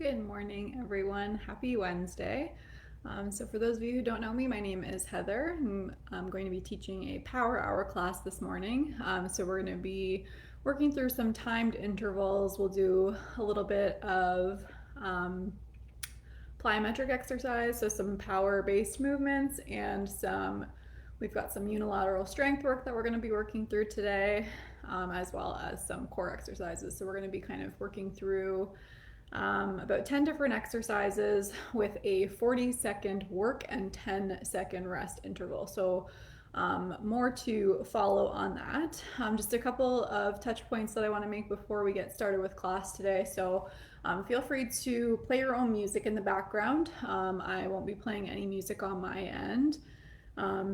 Good morning, everyone. Happy Wednesday. So for those of you who don't know me, my name is Heather. I'm going to be teaching a Power Hour class this morning. So we're going to be working through some timed intervals. We'll do a little bit of plyometric exercise, so some power-based movements, and we've got some unilateral strength work that we're going to be working through today, as well as some core exercises. So we're going to be kind of working through about 10 different exercises with a 40-second work and 10-second rest interval. So more to follow on that. Just a couple of touch points that I want to make before we get started with class today. So feel free to play your own music in the background. I won't be playing any music on my end.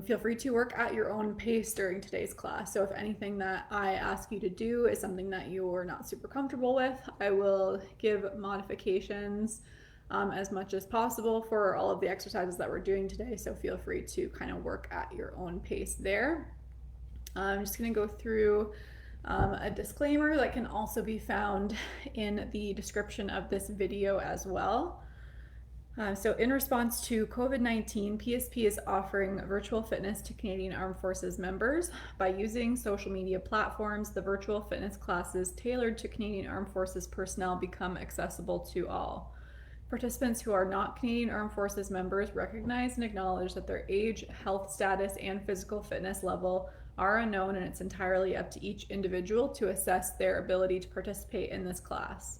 Feel free to work at your own pace during today's class. So if anything that I ask you to do is something that you're not super comfortable with, I will give modifications as much as possible for all of the exercises that we're doing today. So feel free to kind of work at your own pace there. I'm just going to go through a disclaimer that can also be found in the description of this video as well. So in response to COVID-19, PSP is offering virtual fitness to Canadian Armed Forces members. By using social media platforms, the virtual fitness classes tailored to Canadian Armed Forces personnel become accessible to all. Participants who are not Canadian Armed Forces members recognize and acknowledge that their age, health status, and physical fitness level are unknown, and it's entirely up to each individual to assess their ability to participate in this class.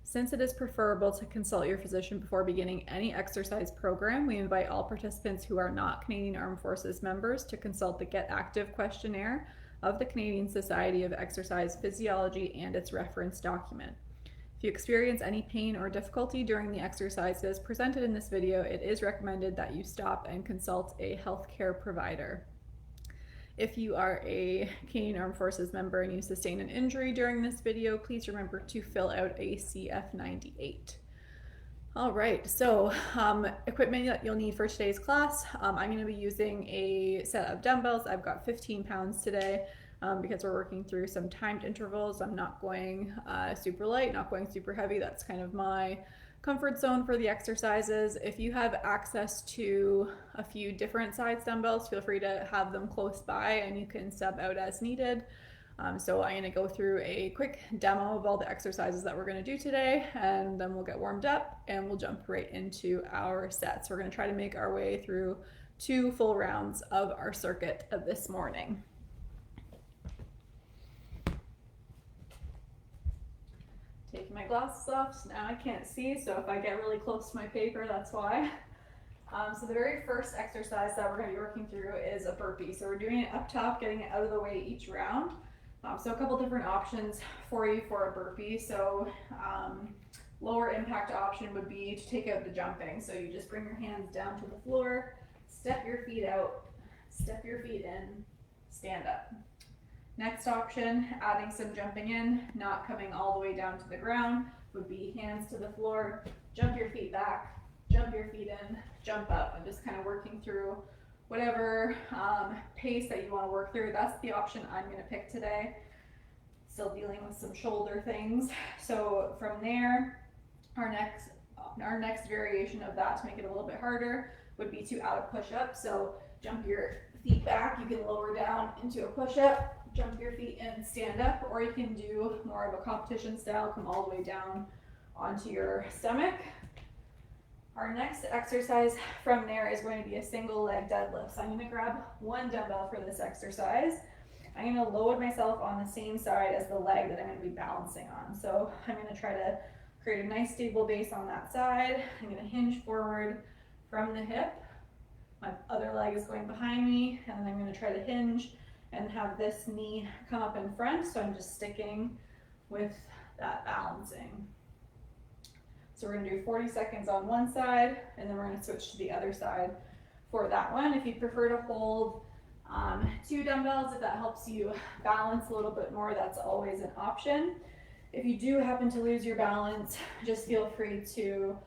Since it is preferable to consult your physician before beginning any exercise program, we invite all participants who are not Canadian Armed Forces members to consult the Get Active questionnaire of the Canadian Society of Exercise Physiology and its reference document. If you experience any pain or difficulty during the exercises presented in this video, it is recommended that you stop and consult a healthcare provider. If you are a Canadian Armed Forces member and you sustain an injury during this video, please remember to fill out a CF98. All right, so equipment that you'll need for today's class. I'm going to be using a set of dumbbells. I've got 15 pounds today because we're working through some timed intervals. I'm not going super light, not going super heavy. That's kind of my comfort zone for the exercises. If you have access to a few different size dumbbells, feel free to have them close by and you can sub out as needed. So I'm going to go through a quick demo of all the exercises that we're going to do today, and then we'll get warmed up and we'll jump right into our sets. We're going to try to make our way through 2 full rounds of our circuit of this morning. Taking my glasses off, so now I can't see, so if I get really close to my paper, that's why. So the very first exercise that we're going to be working through is a burpee. So we're doing it up top, getting it out of the way each round. So a couple different options for you for a burpee. So lower impact option would be to take out the jumping. So you just bring your hands down to the floor, step your feet out, step your feet in, stand up. Next option, adding some jumping in, not coming all the way down to the ground, would be hands to the floor, jump your feet back, jump your feet in, jump up, and just kind of working through whatever pace that you want to work through. That's the option I'm going to pick today. Still dealing with some shoulder things. So from there, our next variation of that to make it a little bit harder would be to add a push-up. So jump your feet back, you can lower down into a push-up, jump your feet in, stand up, or you can do more of a competition style, come all the way down onto your stomach. Our next exercise from there is going to be a single leg deadlift. So I'm going to grab one dumbbell for this exercise. I'm going to load myself on the same side as the leg that I'm going to be balancing on. So I'm going to try to create a nice stable base on that side. I'm going to hinge forward from the hip. My other leg is going behind me, and then I'm going to try to hinge and have this knee come up in front, so I'm just sticking with that balancing. So we're going to do 40 seconds on one side, and then we're going to switch to the other side for that one. If you prefer to hold 2 dumbbells, if that helps you balance a little bit more, that's always an option. If you do happen to lose your balance, just feel free to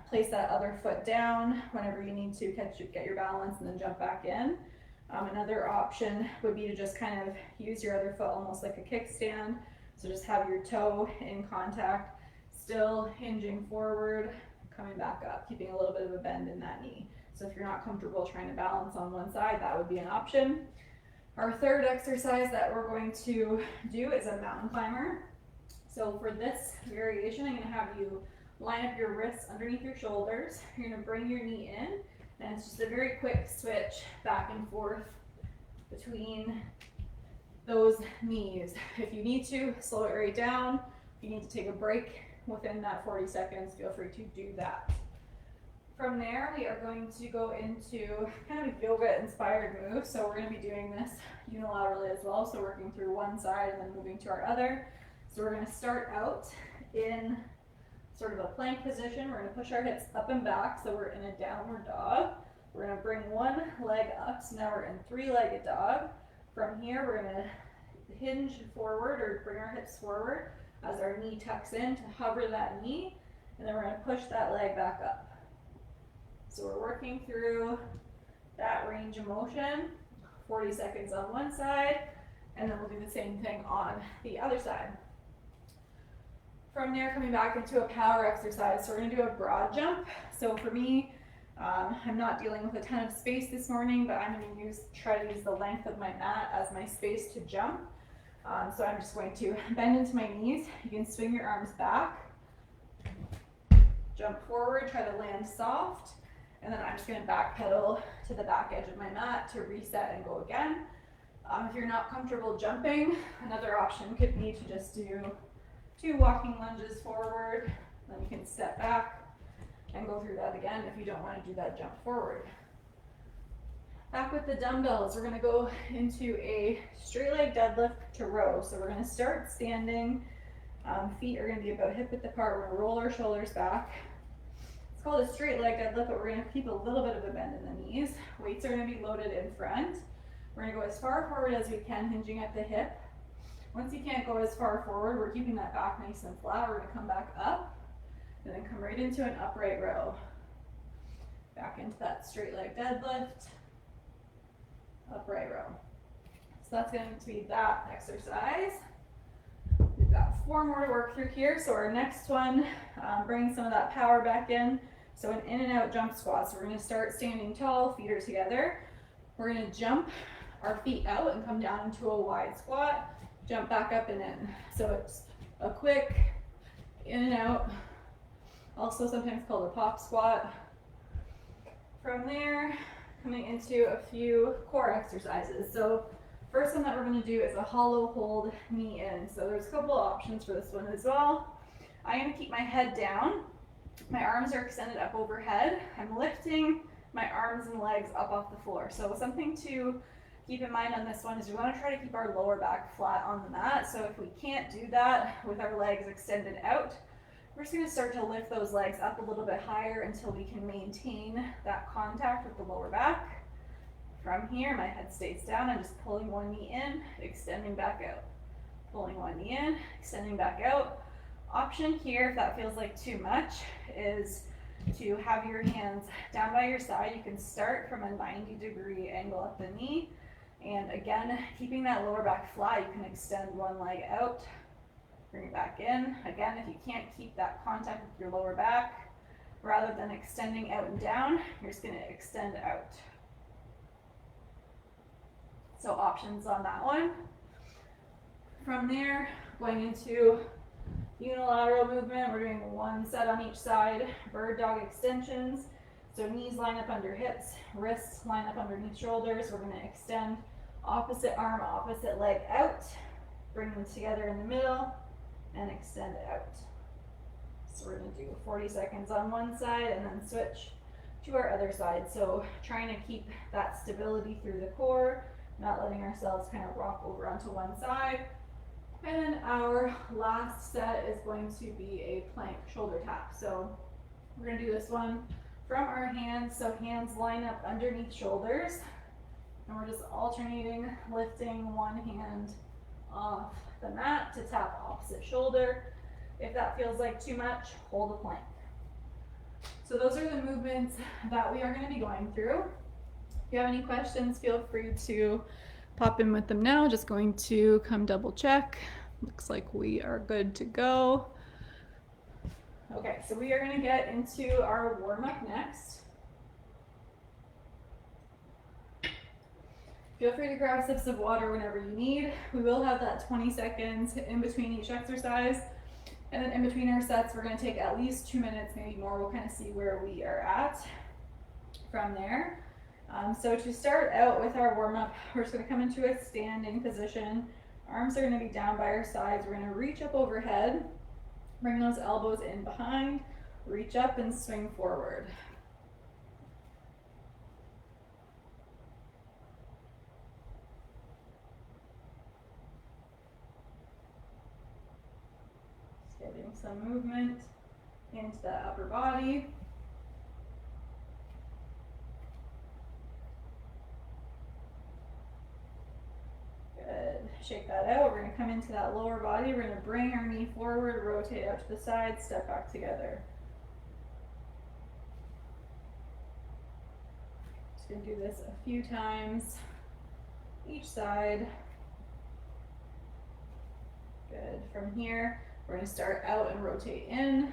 place that other foot down whenever you need to get your balance and then jump back in. Another option would be to just kind of use your other foot almost like a kickstand. So just have your toe in contact, Still hinging forward, coming back up, keeping a little bit of a bend in that knee. So if you're not comfortable trying to balance on one side, that would be an option. Our third exercise that we're going to do is a mountain climber. So for this variation, I'm going to have you line up your wrists underneath your shoulders. You're going to bring your knee in, and it's just a very quick switch back and forth between those knees. If you need to, slow it right down. If you need to take a break within that 40 seconds, feel free to do that. From there, we are going to go into kind of a yoga-inspired move. So we're going to be doing this unilaterally as well. So working through one side and then moving to our other. So we're going to start out in sort of a plank position. We're going to push our hips up and back. So we're in a downward dog. We're going to bring one leg up. So now we're in three-legged dog. From here, we're going to hinge forward or bring our hips forward as our knee tucks in to hover that knee. And then we're going to push that leg back up. So we're working through that range of motion, 40 seconds on one side, and then we'll do the same thing on the other side. From there, coming back into a power exercise, so we're gonna do a broad jump. So for me, I'm not dealing with a ton of space this morning, but I'm gonna try to use the length of my mat as my space to jump. So I'm just going to bend into my knees. You can swing your arms back, jump forward, try to land soft. And then I'm just going to backpedal to the back edge of my mat to reset and go again. If you're not comfortable jumping, another option could be to just do 2 walking lunges forward. Then you can step back and go through that again if you don't want to do that jump forward. Back with the dumbbells, we're going to go into a straight leg deadlift to row. So we're going to start standing. Feet are going to be about hip width apart. We're going to roll our shoulders back. It's called a straight leg deadlift, but we're going to keep a little bit of a bend in the knees. Weights are going to be loaded in front. We're going to go as far forward as we can, hinging at the hip. Once you can't go as far forward, we're keeping that back nice and flat. We're going to come back up and then come right into an upright row. Back into that straight leg deadlift, upright row. So that's going to be that exercise. We've got 4 more to work through here. So our next one, bringing some of that power back in. So an in and out jump squat. So we're going to start standing tall, feet are together. We're going to jump our feet out and come down into a wide squat, jump back up and in. So it's a quick in and out, also sometimes called a pop squat. From there, coming into a few core exercises. So first one that we're going to do is a hollow hold knee in. So there's a couple options for this one as well. I'm going to keep my head down. My arms are extended up overhead. I'm lifting my arms and legs up off the floor. So something to keep in mind on this one is we want to try to keep our lower back flat on the mat. So if we can't do that with our legs extended out, we're just going to start to lift those legs up a little bit higher until we can maintain that contact with the lower back. From here, my head stays down. I'm just pulling one knee in, extending back out. Pulling one knee in, extending back out. Option here, if that feels like too much, is to have your hands down by your side. You can start from a 90-degree angle at the knee. And again, keeping that lower back flat, you can extend one leg out, bring it back in. Again, if you can't keep that contact with your lower back, rather than extending out and down, you're just going to extend out. So options on that one. From there, going into unilateral movement, we're doing 1 set on each side, bird dog extensions. So knees line up under hips, wrists line up underneath shoulders. We're going to extend opposite arm, opposite leg out, bring them together in the middle, and extend out. So we're going to do 40 seconds on one side and then switch to our other side. So trying to keep that stability through the core, not letting ourselves kind of rock over onto one side. And then our last set is going to be a plank shoulder tap. So we're going to do this one from our hands. So hands line up underneath shoulders. And we're just alternating, lifting one hand off the mat to tap opposite shoulder. If that feels like too much, hold a plank. So those are the movements that we are going to be going through. If you have any questions, feel free to pop in with them now. Just going to come double check. Looks like we are good to go. Okay, so we are going to get into our warm-up next. Feel free to grab sips of water whenever you need. We will have that 20 seconds in between each exercise. And then in between our sets, we're going to take at least 2 minutes, maybe more. We'll kind of see where we are at from there. So to start out with our warm-up, we're just going to come into a standing position. Arms are going to be down by our sides. We're going to reach up overhead, bring those elbows in behind, reach up and swing forward. Just getting some movement into the upper body. Good. Shake that out. We're going to come into that lower body. We're going to bring our knee forward, rotate out to the side, step back together. Just going to do this a few times each side. Good. From here, we're going to start out and rotate in.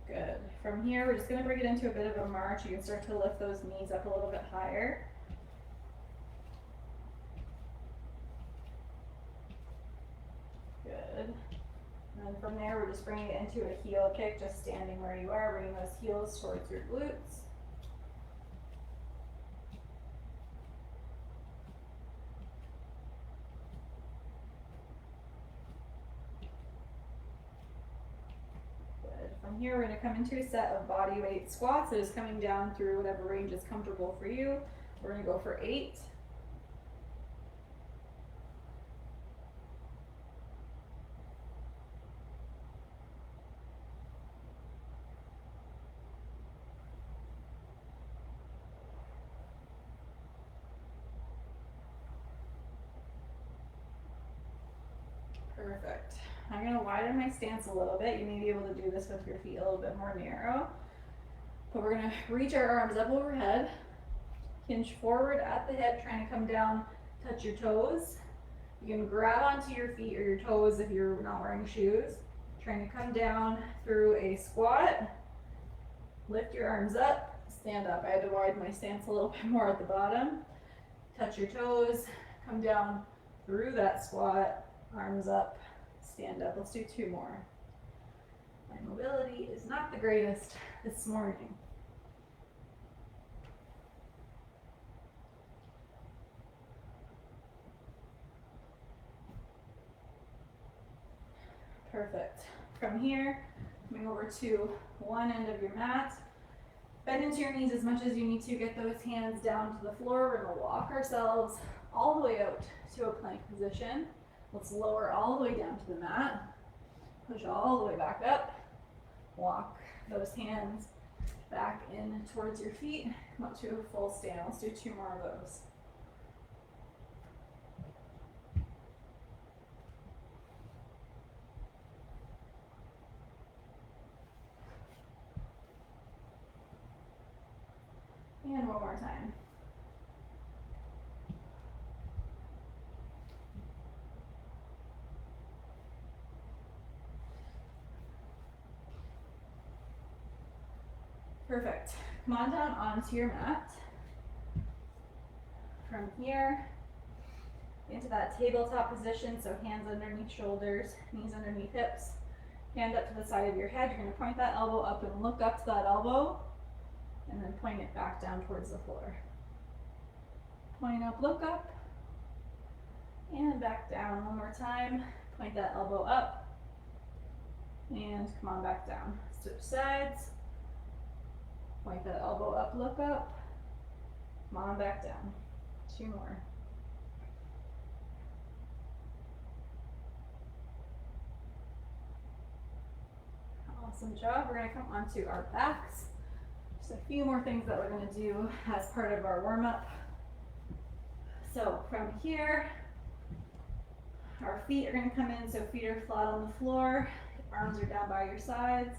Good. From here, we're just going to bring it into a bit of a march. You can start to lift those knees up a little bit higher. Good. And then from there, we're just bringing it into a heel kick, just standing where you are, bringing those heels towards your glutes. From here, we're going to come into a set of body weight squats. So just coming down through whatever range is comfortable for you. We're going to go for 8. Perfect. I'm going to widen my stance a little bit. You may be able to do this with your feet a little bit more narrow. But we're going to reach our arms up overhead, hinge forward at the hip, trying to come down, touch your toes. You can grab onto your feet or your toes if you're not wearing shoes. Trying to come down through a squat. Lift your arms up, stand up. I had to widen my stance a little bit more at the bottom. Touch your toes, come down through that squat, arms up, stand up. Let's do 2 more. My mobility is not the greatest this morning. Perfect. From here, coming over to one end of your mat. Bend into your knees as much as you need to. Get those hands down to the floor. We're going to walk ourselves all the way out to a plank position. Let's lower all the way down to the mat. Push all the way back up. Walk those hands back in towards your feet. Come up to a full stand. Let's do 2 more of those. And one more time. Perfect. Come on down onto your mat. From here, into that tabletop position, so hands underneath shoulders, knees underneath hips, hand up to the side of your head. You're going to point that elbow up and look up to that elbow, and then point it back down towards the floor. Point up, look up, and back down. One more time. Point that elbow up, and come on back down. Switch sides. Point that elbow up, look up. Come on back down. 2 more. Awesome job. We're going to come onto our backs. Just a few more things that we're going to do as part of our warm-up. So from here, our feet are going to come in, so feet are flat on the floor, arms are down by your sides.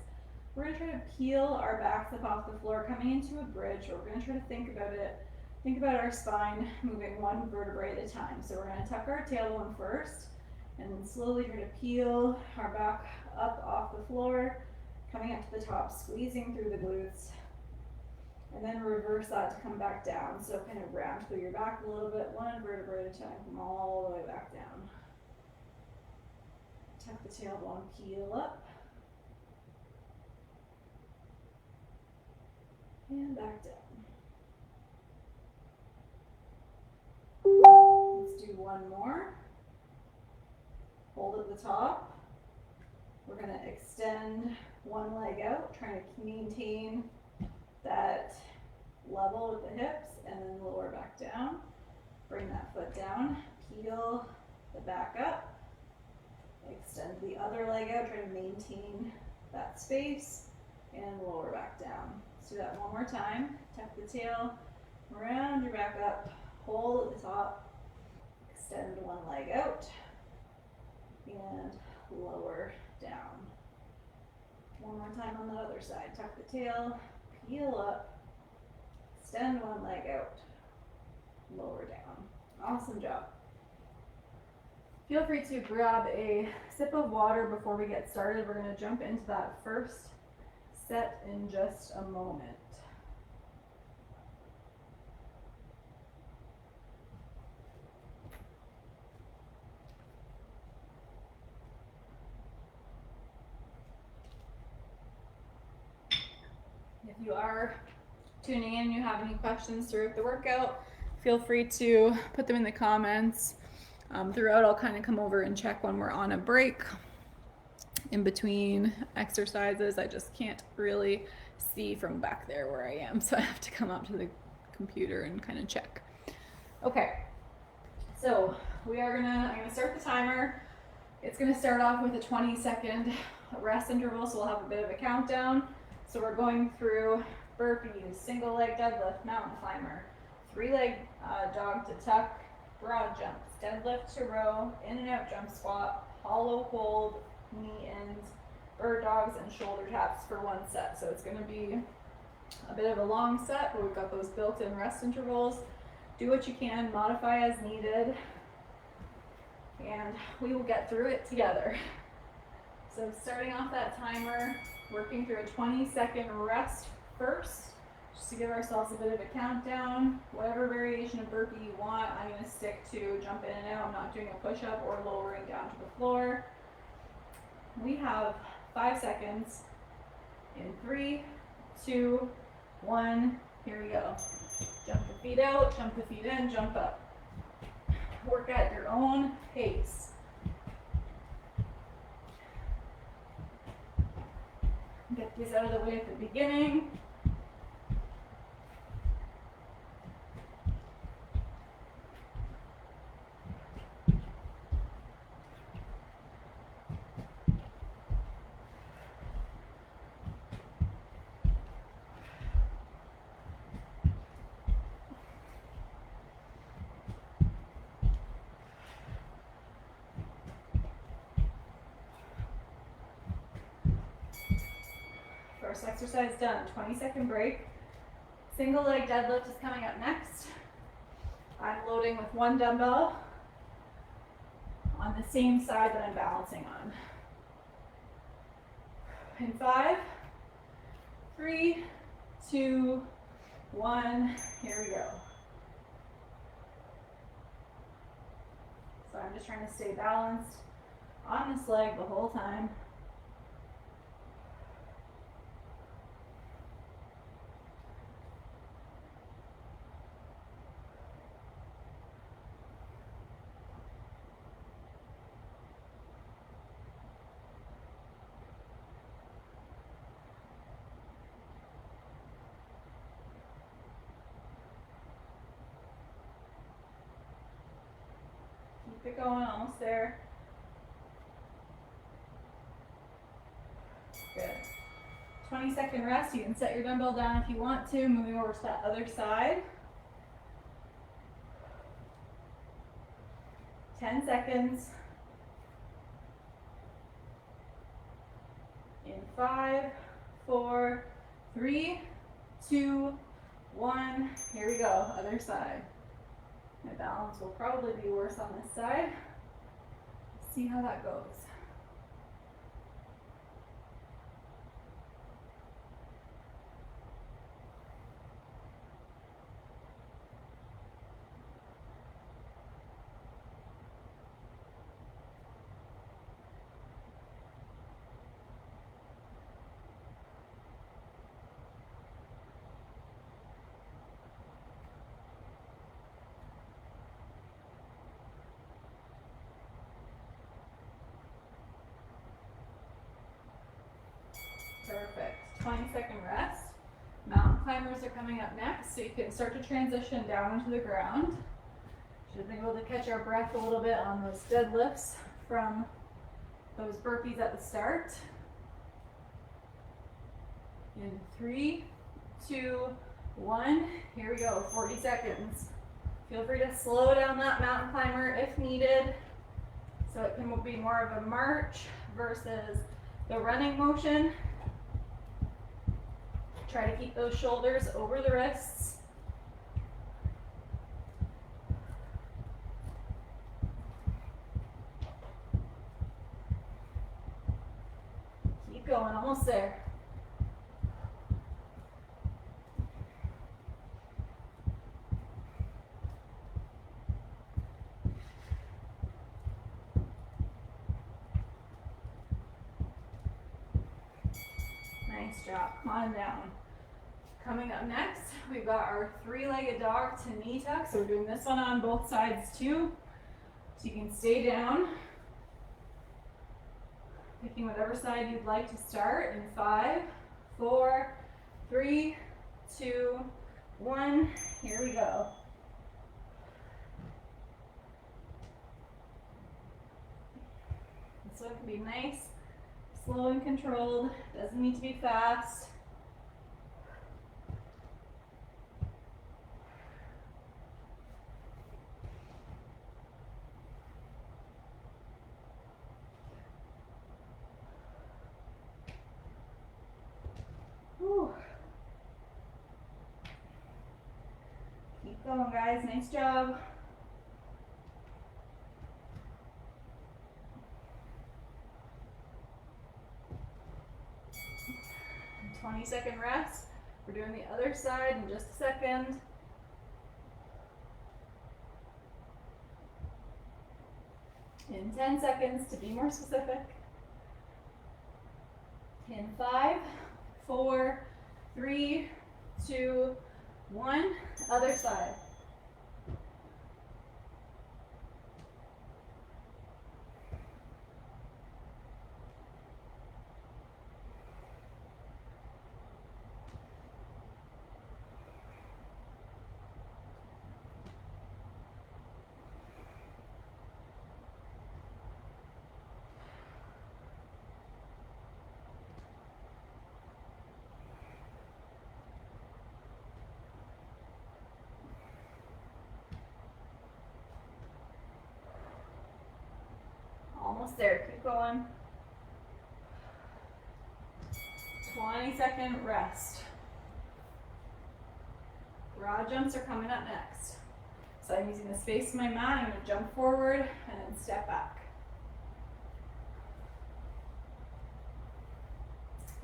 We're gonna try to peel our backs up off the floor, coming into a bridge, or we're gonna try to think about it. Think about our spine moving one vertebrae at a time. So we're gonna tuck our tailbone first, and then slowly try to peel our back up off the floor, coming up to the top, squeezing through the glutes, and then reverse that to come back down. So kind of round through your back a little bit, one vertebrae at a time, come all the way back down. Tuck the tailbone, peel up, and back down. Let's do one more. Hold at the top. We're gonna extend one leg out, trying to maintain that level with the hips, and then lower back down. Bring that foot down, peel the back up, extend the other leg out, try to maintain that space, and lower back down. Let's do that one more time. Tuck the tail, round your back up, hold at the top, extend one leg out, and lower down. One more time on the other side. Tuck the tail, peel up, extend one leg out, lower down. Awesome job. Feel free to grab a sip of water before we get started. We're going to jump into that first set in just a moment. If you are tuning in and you have any questions throughout the workout, feel free to put them in the comments. Throughout, I'll kind of come over and check when we're on a break in between exercises. I just can't really see from back there where I am, so I have to come up to the computer and kind of check. Okay, so I'm gonna start the timer. It's gonna start off with a 20-second rest interval, so we'll have a bit of a countdown. So we're going through burpees, single leg deadlift, mountain climber, 3-leg dog to tuck, broad jumps, deadlift to row, in and out jump squat, hollow hold, knee ins, bird dogs, and shoulder taps for one set. So it's going to be a bit of a long set, but we've got those built-in rest intervals. Do what you can, modify as needed, and we will get through it together. So starting off that timer, working through a 20-second rest first, just to give ourselves a bit of a countdown. Whatever variation of burpee you want, I'm going to stick to jump in and out. I'm not doing a push-up or lowering down to the floor. We have 5 seconds in 3, 2, 1, here we go. Jump the feet out, jump the feet in, jump up. Work at your own pace. Get these out of the way at the beginning. First exercise done, 20-second break. Single leg deadlift is coming up next. I'm loading with one dumbbell on the same side that I'm balancing on. In 5, 3, 2, 1, here we go. So I'm just trying to stay balanced on this leg the whole time. Keep it going, almost there. Good. 20-second rest. You can set your dumbbell down if you want to, moving over to that other side. 10 seconds. In 5, 4, 3, 2, 1. Here we go, other side. My balance will probably be worse on this side. See how that goes. Perfect. 20-second rest. Mountain climbers are coming up next, so you can start to transition down into the ground. Should be able to catch our breath a little bit on those deadlifts from those burpees at the start. In 3, 2, 1. Here we go, 40 seconds. Feel free to slow down that mountain climber if needed, so it can be more of a march versus the running motion. Try to keep those shoulders over the wrists. Keep going, almost there. Nice job, come on down. Coming up next, we've got our 3-legged dog to knee tuck. So we're doing this one on both sides too. So you can stay down. Picking whatever side you'd like to start in 5, 4, 3, 2, 1. Here we go. This one can be nice, slow and controlled. Doesn't need to be fast. Keep going, guys. Nice job. And 20-second rest. We're doing the other side in just a second. In 10 seconds to be more specific. In 5, 4, 3, 2, 1. Other side. Almost there, keep going. 20-second rest. Broad jumps are coming up next. So I'm using the space of my mat, I'm going to jump forward and then step back.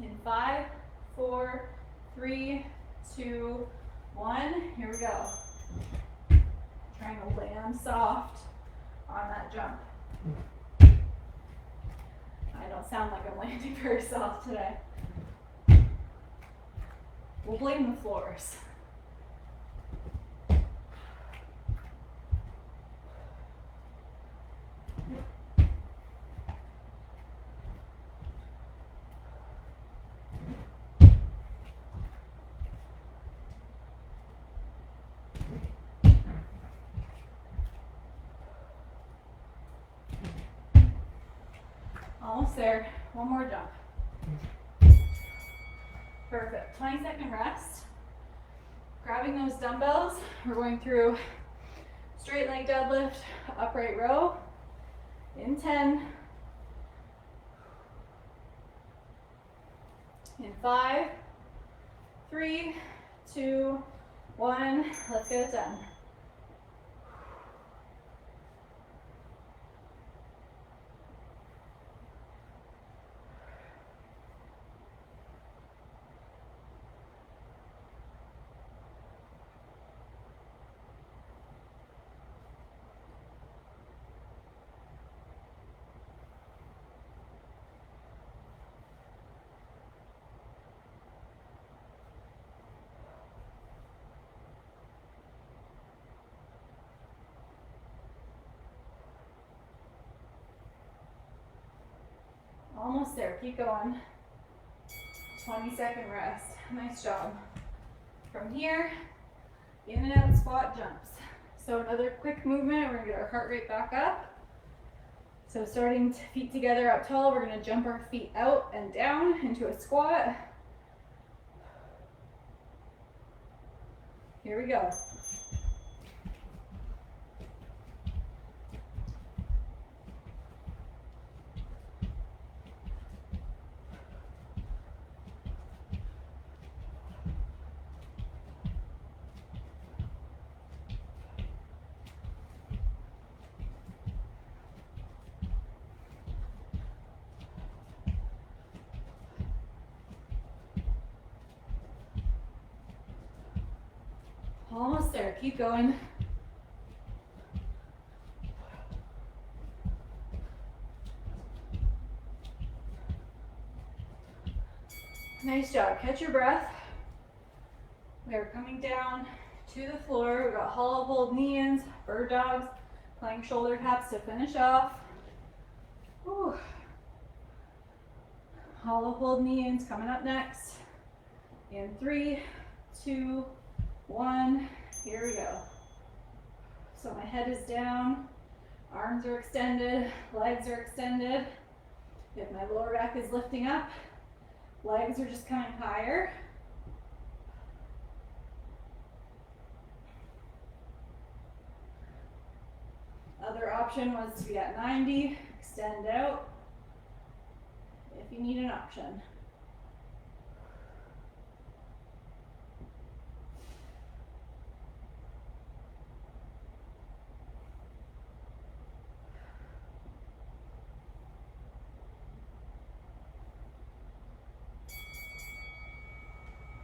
In 5, 4, 3, 2, 1. Here we go. Trying to land soft on that jump. I don't sound like I'm landing very soft today. We'll blame the floors. Almost there. One more jump. Perfect. 20-second rest. Grabbing those dumbbells. We're going through straight leg deadlift, upright row in 10, In 5, 3, 2, 1. Let's get it done. Almost there, keep going. 20-second rest, nice job. From here, in and out squat jumps. So another quick movement, we're gonna get our heart rate back up. So starting feet together up tall, we're gonna jump our feet out and down into a squat. Here we go. Almost there, keep going. Nice job, catch your breath. We are coming down to the floor. We've got hollow hold knee-ins, bird dogs, plank shoulder taps to finish off. Whew. Hollow hold knee-ins coming up next. In 3, 2, 1, here we go. So my head is down, arms are extended, legs are extended. If my lower back is lifting up, legs are just coming higher. Other option was to be at 90, extend out if you need an option.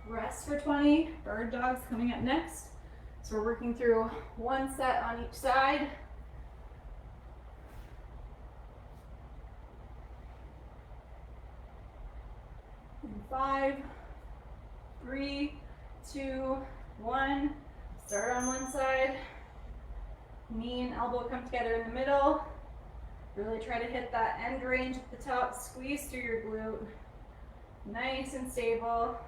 Rest for 20, bird dogs coming up next. So we're working through one set on each side. In 5, 3, 2, 1. Start on one side. Knee and elbow come together in the middle. Really try to hit that end range at the top. Squeeze through your glute. Nice and stable.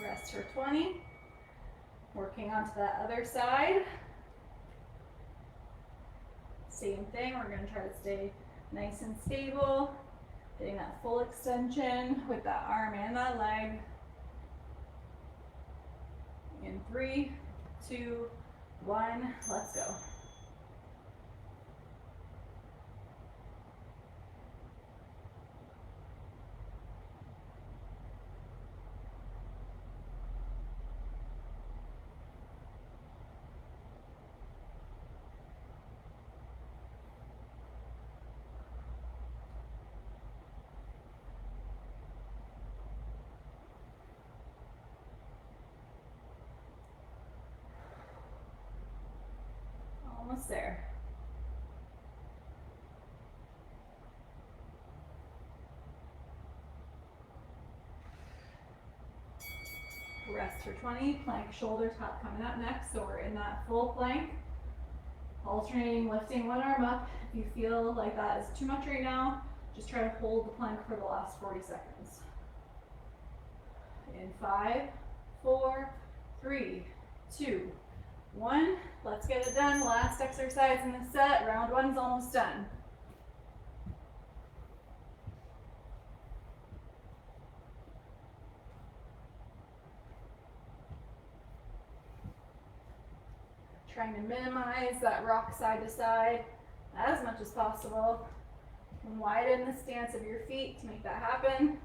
Rest for 20. Working onto that other side. Same thing, we're going to try to stay nice and stable. Getting that full extension with that arm and that leg. In 3, 2, 1, let's go. Almost there. Rest for 20, plank shoulder tap coming up next. So we're in that full plank, alternating lifting one arm up. If you feel like that is too much right now, just try to hold the plank for the last 40 seconds. In 5, 4, 3, 2, 1. Let's get it done. Last exercise in the set. Round 1's almost done. Trying to minimize that rock side to side as much as possible. And widen the stance of your feet to make that happen.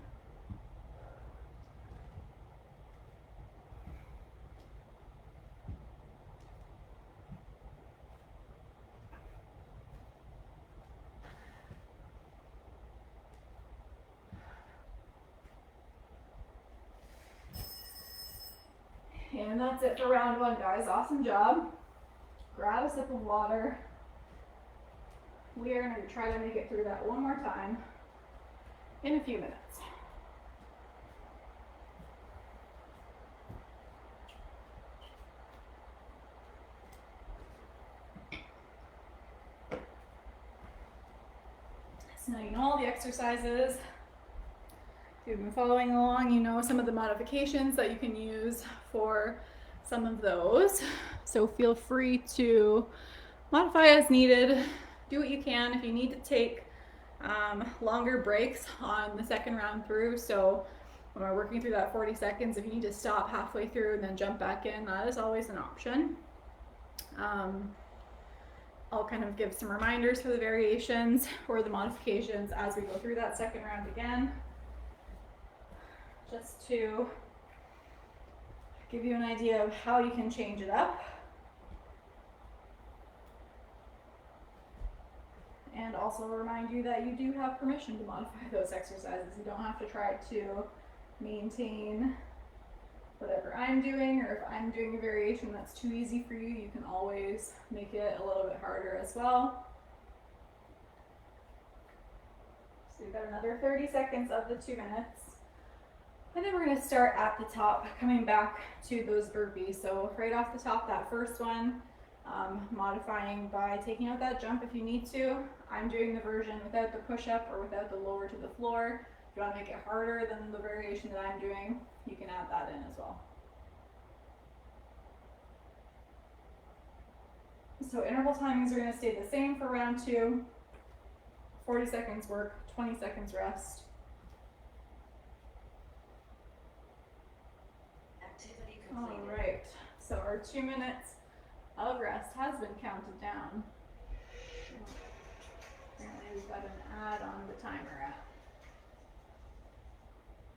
And that's it for round 1, guys. Awesome job. Grab a sip of water. We are going to try to make it through that one more time in a few minutes. So now you know all the exercises. If you've been following along, you know some of the modifications that you can use for some of those. So feel free to modify as needed. Do what you can. If you need to take longer breaks on the second round through, so when we're working through that 40 seconds, if you need to stop halfway through and then jump back in, that is always an option. I'll kind of give some reminders for the variations or the modifications as we go through that second round again, just to give you an idea of how you can change it up. And also remind you that you do have permission to modify those exercises. You don't have to try to maintain whatever I'm doing, or if I'm doing a variation that's too easy for you, you can always make it a little bit harder as well. So we've got another 30 seconds of the 2 minutes. And then we're going to start at the top, coming back to those burpees. So right off the top, that first one, modifying by taking out that jump if you need to. I'm doing the version without the push-up or without the lower to the floor. If you want to make it harder than the variation that I'm doing, you can add that in as well. So interval timings are going to stay the same for round 2. 40 seconds work, 20 seconds rest. Activity completed. All right, so our 2 minutes of rest has been counted down. Apparently we've got an add on the timer at.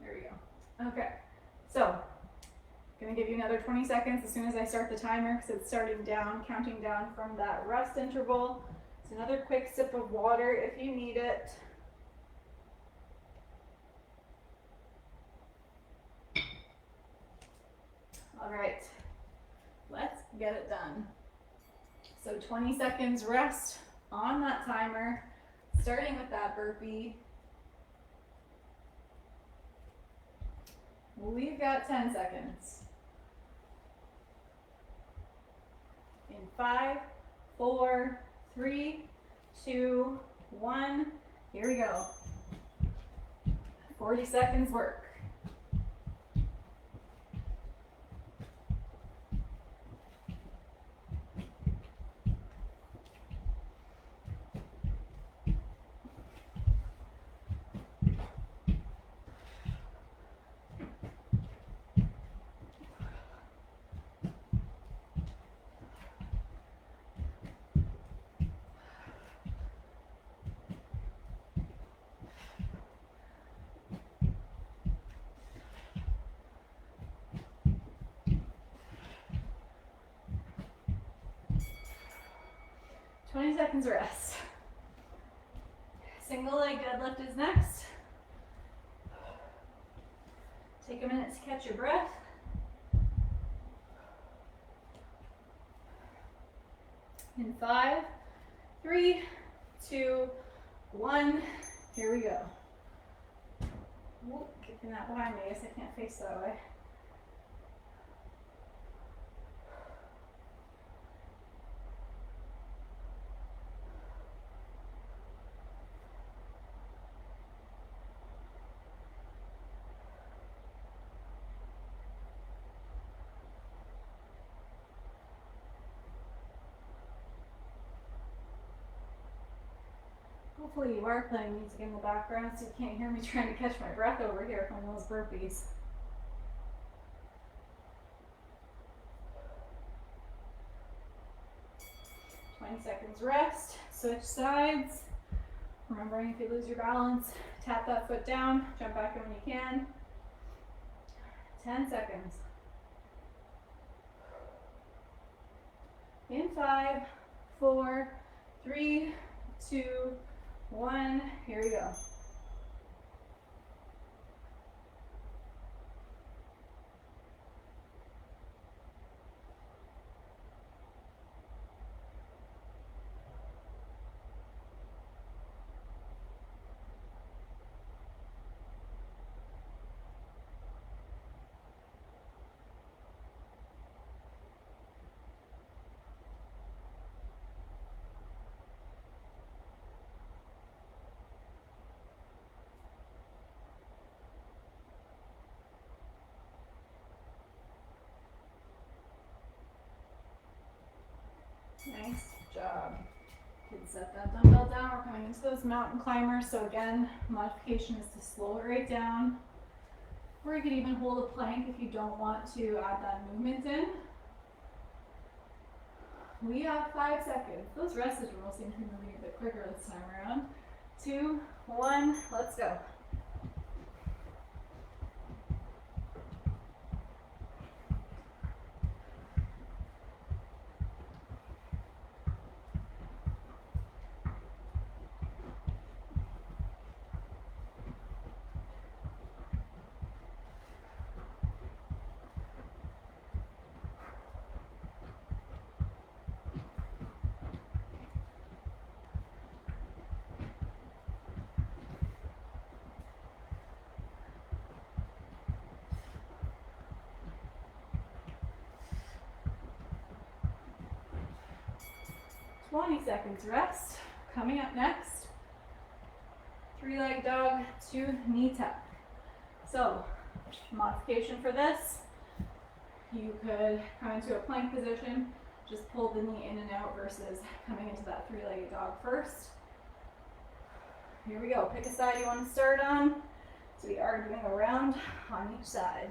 There we go. Okay, so gonna give you another 20 seconds as soon as I start the timer, because it's starting down, counting down from that rest interval. So another quick sip of water if you need it. All right, let's get it done. So 20 seconds rest on that timer, starting with that burpee. We've got 10 seconds. In 5, 4, 3, 2, 1, here we go. 40 seconds work. Twenty seconds rest. Single leg deadlift is next. Take a minute to catch your breath. In 5, 3, 2, 1, here we go. Ooh, kicking that behind me, I guess I can't face that way. Hopefully you are playing music in the background so you can't hear me trying to catch my breath over here from those burpees. Seconds rest, switch sides. Remembering if you lose your balance, tap that foot down, jump back in when you can. 10 seconds. In 5, 4, 3, 2, 1, here we go. Nice job. You can set that dumbbell down. We're coming into those mountain climbers. So again, modification is to slow it right down. Or you could even hold a plank if you don't want to add that movement in. We have 5 seconds. Those rest intervals seem to be moving a bit quicker this time around. 2, 1, let's go. 20 seconds rest. Coming up next, 3-leg dog to knee tap. So, modification for this, you could come into a plank position, just pull the knee in and out versus coming into that 3-legged dog first. Here we go, pick a side you want to start on. So we are doing a round on each side.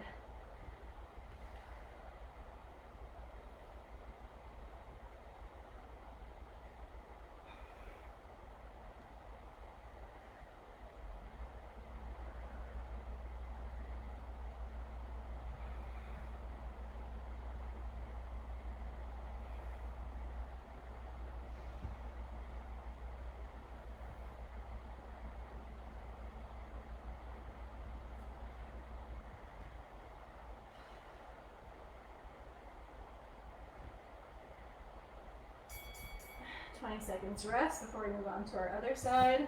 Twenty seconds rest before we move on to our other side.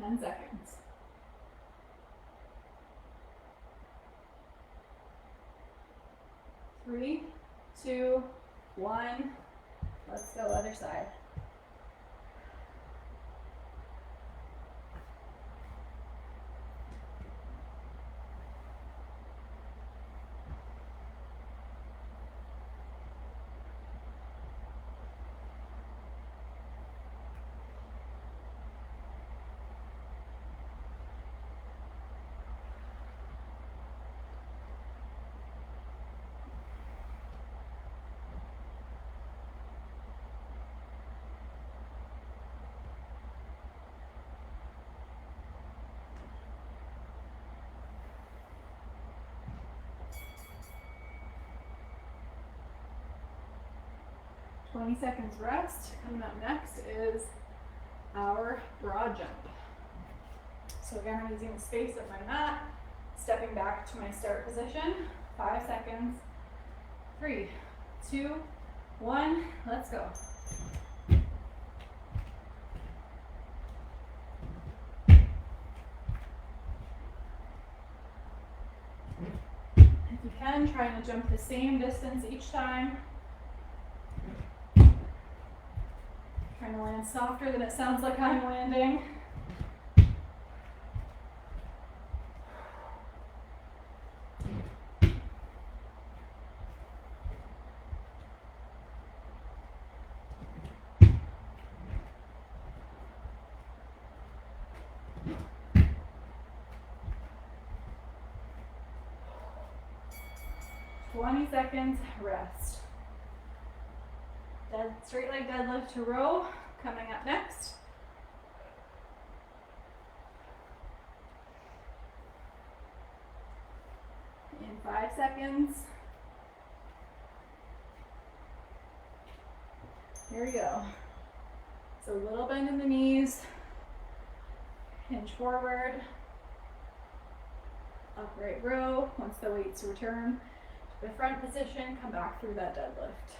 Ten seconds. 3, 2, 1. Let's go other side. Twenty seconds rest. Coming up next is our broad jump. So again, I'm using the space of my mat, stepping back to my start position. 5 seconds. 3, 2, 1. Let's go. If you can, try to jump the same distance each time. Trying to land softer than it sounds like I'm landing. 20 seconds, rest. Straight leg deadlift to row, coming up next. In 5 seconds. Here we go. So a little bend in the knees, hinge forward, upright row. Once the weights return to the front position, come back through that deadlift.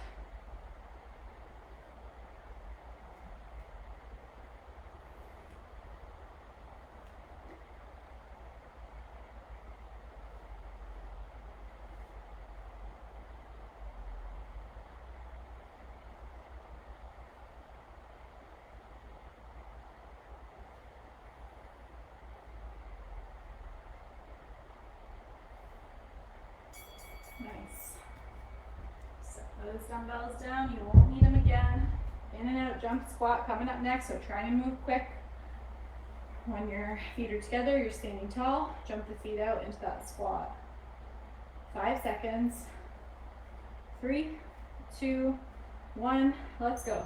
Nice. Set those dumbbells down. You won't need them again. In and out jump squat coming up next, so try and move quick. When your feet are together, you're standing tall. Jump the feet out into that squat. 5 seconds. 3, 2, 1. Let's go.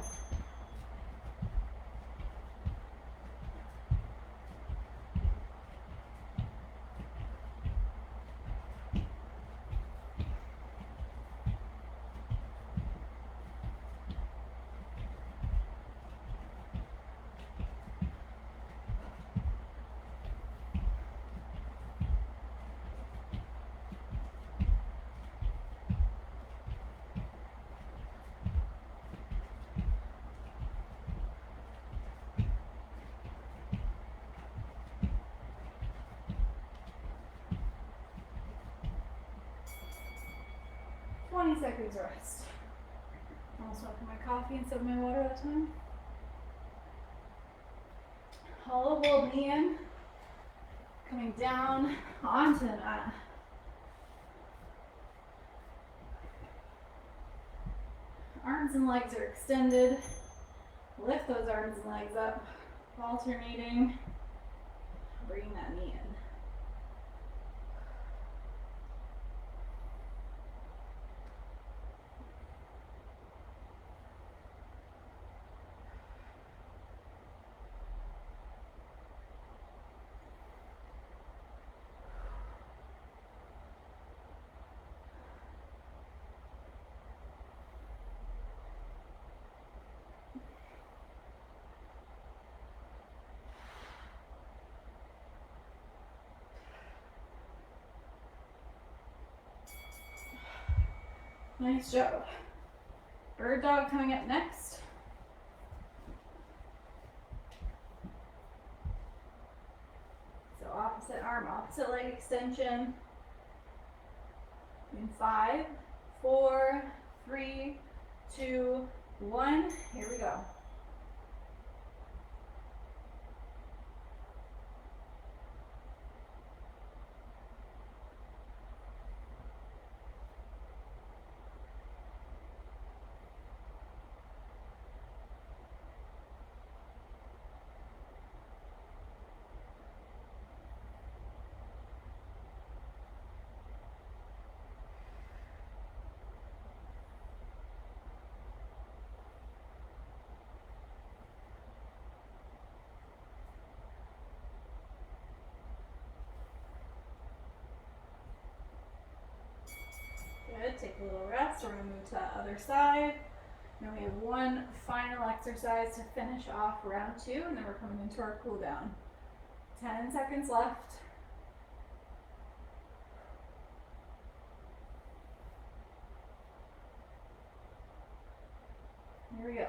Seconds rest. Almost went for my coffee instead of my water that time. Hollow hold knee in. Coming down onto the mat. Arms and legs are extended. Lift those arms and legs up, alternating. Bringing that knee in. Nice job. Bird dog coming up next. So opposite arm, opposite leg extension. In 5, 4, 3, 2, 1. Here we go. Good, take a little rest. We're going to move to the other side. Now we have one final exercise to finish off round 2, and then we're coming into our cool down. 10 seconds left. Here we go.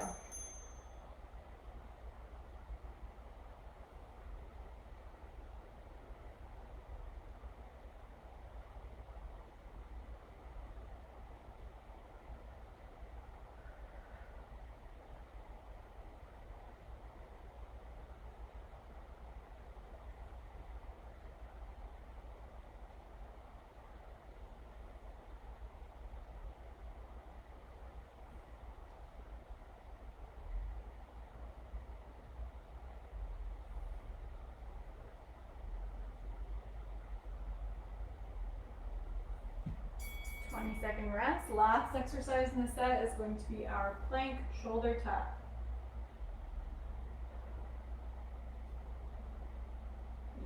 20-second rest. Last exercise in the set is going to be our plank shoulder tuck.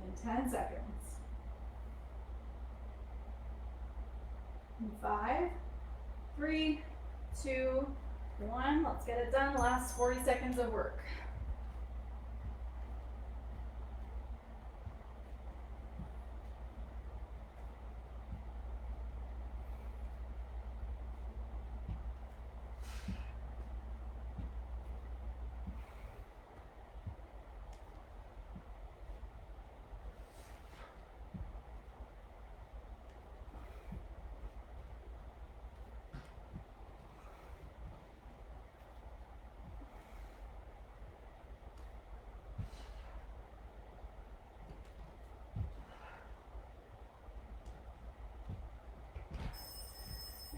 In 10 seconds. 5, 3, 2, 1. Let's get it done. Last 40 seconds of work.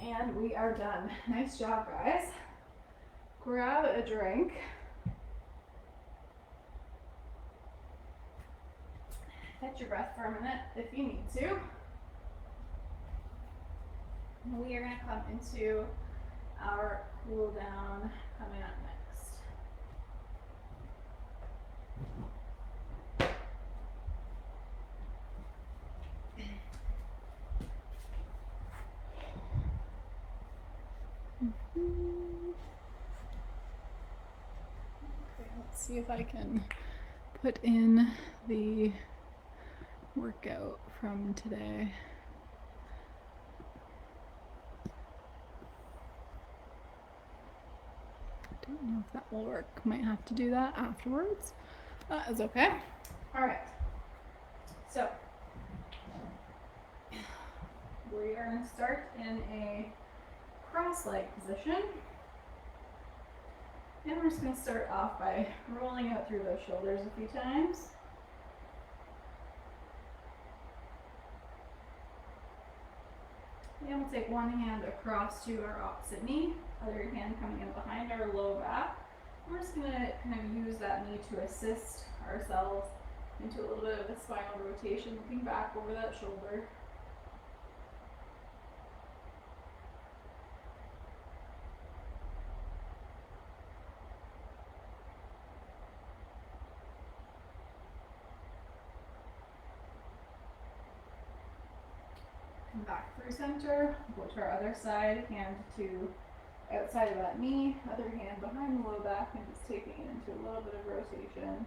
And we are done. Nice job, guys. Grab a drink. Catch your breath for a minute if you need to. We are going to come into our cool down coming up next. Okay, let's see if I can put in the workout from today. I don't know if that will work. Might have to do that afterwards. That is okay. All right. So we are going to start in a cross-leg position. And we're just going to start off by rolling out through those shoulders a few times. And we'll take one hand across to our opposite knee, other hand coming in behind our low back. We're just going to kind of use that knee to assist ourselves into a little bit of a spinal rotation, looking back over that shoulder. Come back through center, go to our other side, hand to outside of that knee, other hand behind the low back, and just taking it into a little bit of rotation.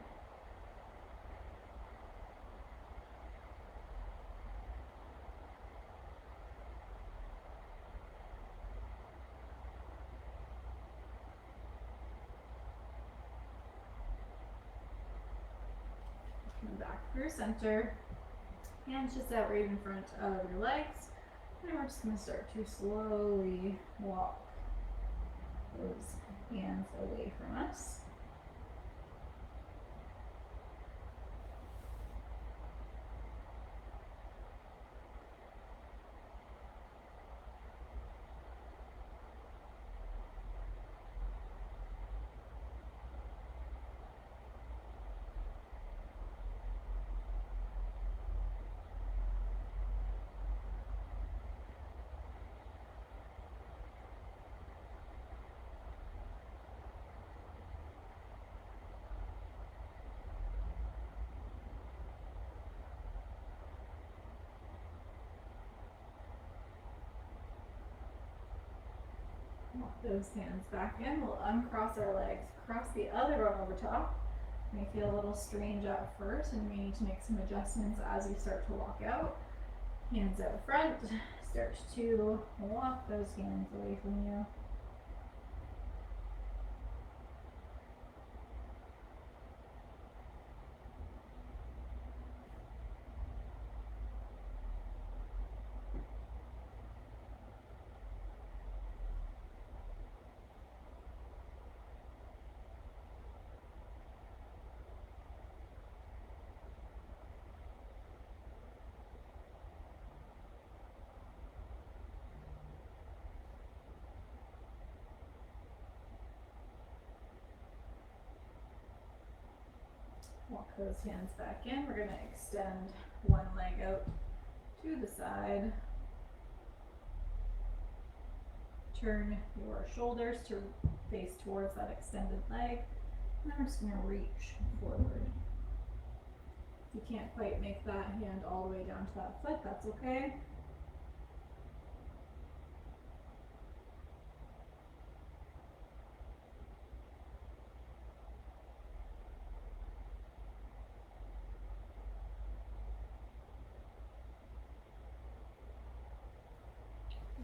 Come back through center, hands just out right in front of your legs. And we're just going to start to slowly walk those hands away from us. Walk those hands back in. We'll uncross our legs, cross the other arm over top. May feel a little strange at first, and you may need to make some adjustments as you start to walk out. Hands out front. Start to walk those hands away from you. Walk those hands back in. We're going to extend one leg out to the side. turn your shoulders to face towards that extended leg. And I'm just going to reach forward. If you can't quite make that hand all the way down to that foot, that's okay.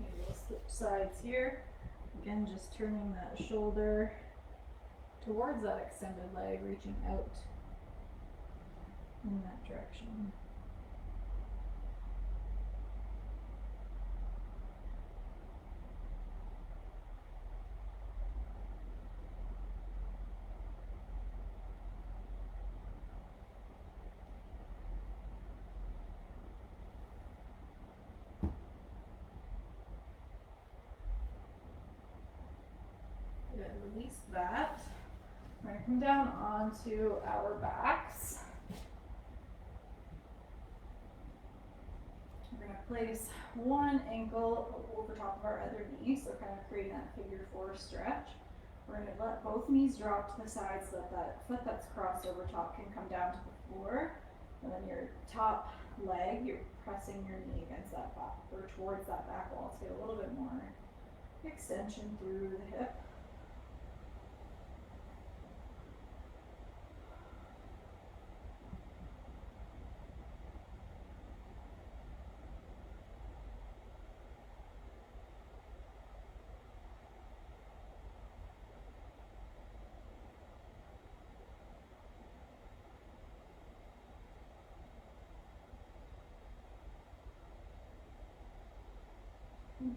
Maybe we'll switch sides here. Again, just turning that shoulder towards that extended leg, reaching out in that direction. Good, release that. We're going to come down onto our backs. We're going to place one ankle over top of our other knee, so kind of creating that figure four stretch. We're going to let both knees drop to the side so that that foot that's crossed over top can come down to the floor. And then your top leg, you're pressing your knee against that back or towards that back wall to get a little bit more extension through the hip.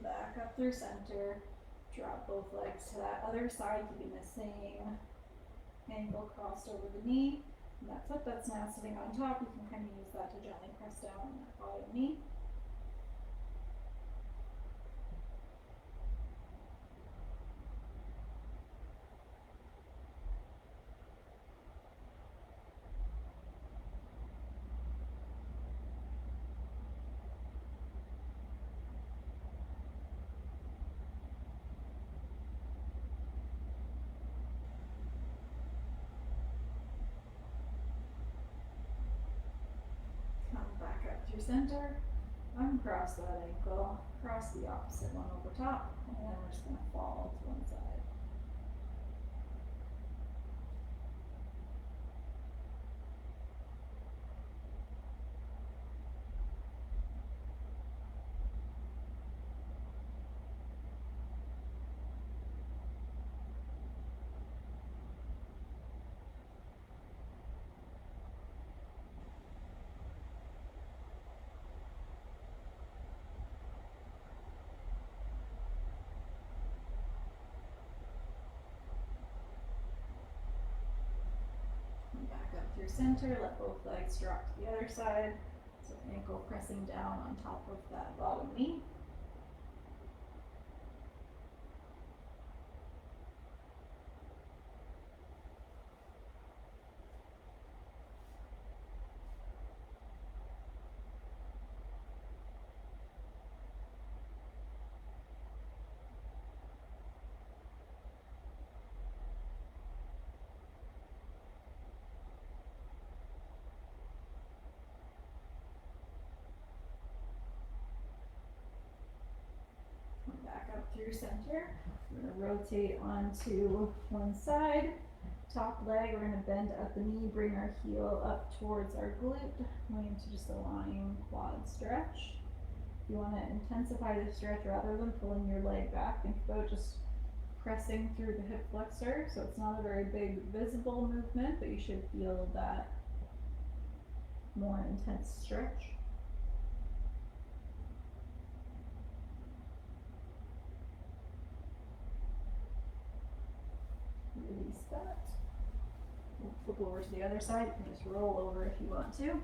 Back up through center, drop both legs to that other side, keeping the same angle crossed over the knee. And that foot that's now sitting on top, you can kind of use that to gently press down on that bottom knee. Back up through center, uncross that ankle, cross the opposite one over top, and then we're just going to fall to one side. Back up through center, let both legs drop to the other side. So ankle pressing down on top of that bottom knee. Back up through center. We're going to rotate onto one side. Top leg, we're going to bend at the knee, bring our heel up towards our glute, going into just a lying quad stretch. If you want to intensify the stretch rather than pulling your leg back, think about just pressing through the hip flexor. So it's not a very big visible movement, but you should feel that more intense stretch. Release that. We'll flip over to the other side. You can just roll over if you want to.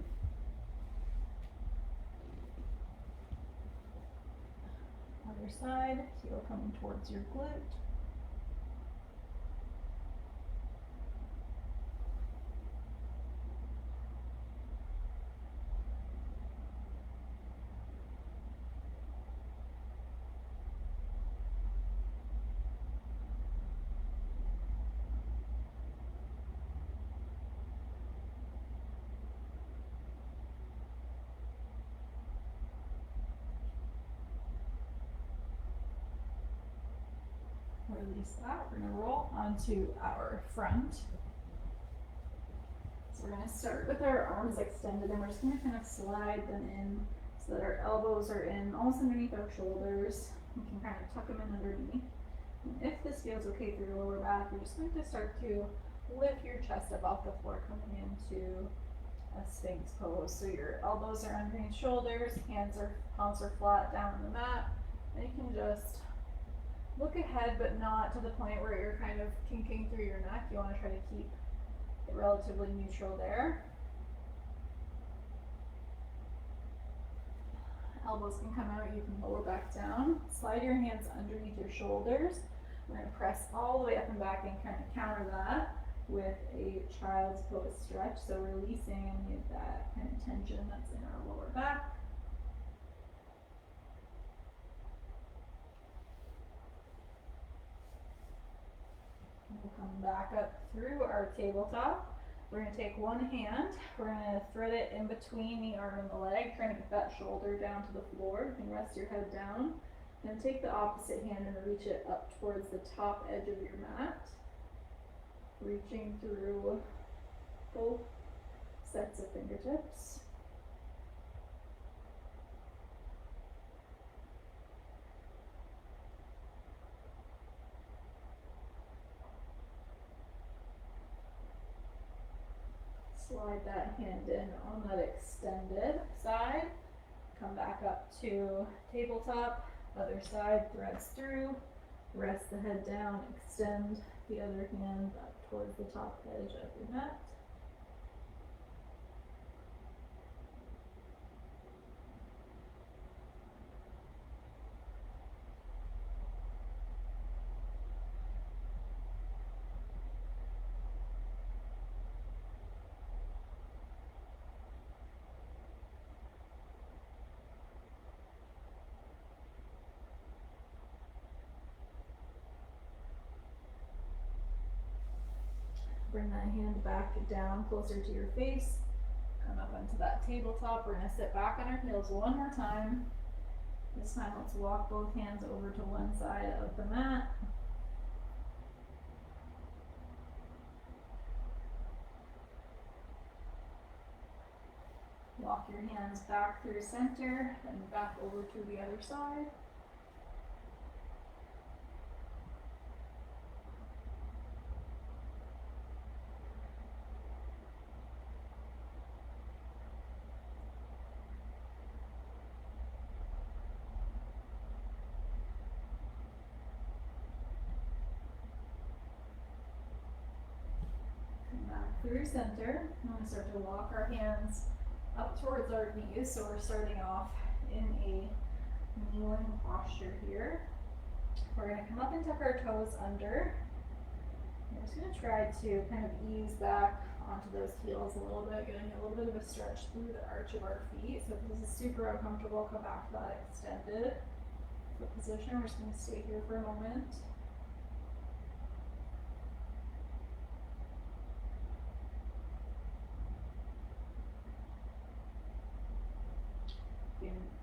Other side, heel coming towards your glute. release that. We're gonna roll onto our front. So we're gonna start with our arms extended, and we're just gonna kind of slide them in so that our elbows are in almost underneath our shoulders. We can kind of tuck them in underneath. And if this feels okay for your lower back, you're just going to start to lift your chest up off the floor, coming into a Sphinx pose. So your elbows are underneath shoulders, palms are flat down on the mat, and you can just look ahead, but not to the point where you're kind of kinking through your neck. You want to try to keep it relatively neutral there. Elbows can come out, you can lower back down. Slide your hands underneath your shoulders. We're going to press all the way up and back and kind of counter that with a child's pose stretch. So releasing any of that kind of tension that's in our lower back. We'll come back up through our tabletop. We're going to take one hand, we're going to thread it in between the arm and the leg, trying to get that shoulder down to the floor. You can rest your head down. Then take the opposite hand and reach it up towards the top edge of your mat. Reaching through both sets of fingertips. Slide that hand in on that extended side. Come back up to tabletop. Other side, threads through. Rest the head down. Extend the other hand up towards the top edge of your mat. Bring that hand back down closer to your face. Come up onto that tabletop. We're going to sit back on our heels one more time. This time let's walk both hands over to one side of the mat. Walk your hands back through center and back over to the other side. Through center, we're going to start to walk our hands up towards our knees. So we're starting off in a kneeling posture here. We're going to come up and tuck our toes under. We're just going to try to kind of ease back onto those heels a little bit, getting a little bit of a stretch through the arch of our feet. So if this is super uncomfortable, come back to that extended foot position. We're just going to stay here for a moment.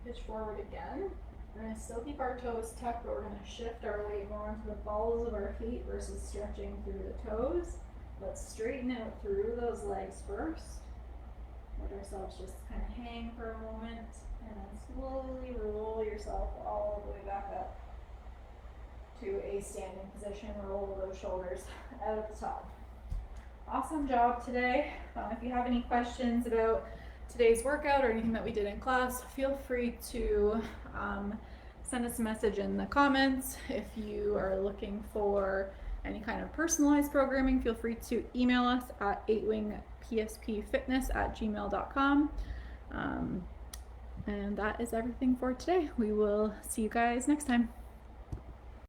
Pitch forward again. We're going to still keep our toes tucked, but we're going to shift our weight more onto the balls of our feet versus stretching through the toes. Let's straighten out through those legs first. Let ourselves just kind of hang for a moment, and then slowly roll yourself all the way back up to a standing position. Roll those shoulders out at the top. Awesome job today. If you have any questions about today's workout or anything that we did in class, feel free to send us a message in the comments. If you are looking for any kind of personalized programming, feel free to email us at 8wingpspfitness@gmail.com. And that is everything for today. We will see you guys next time.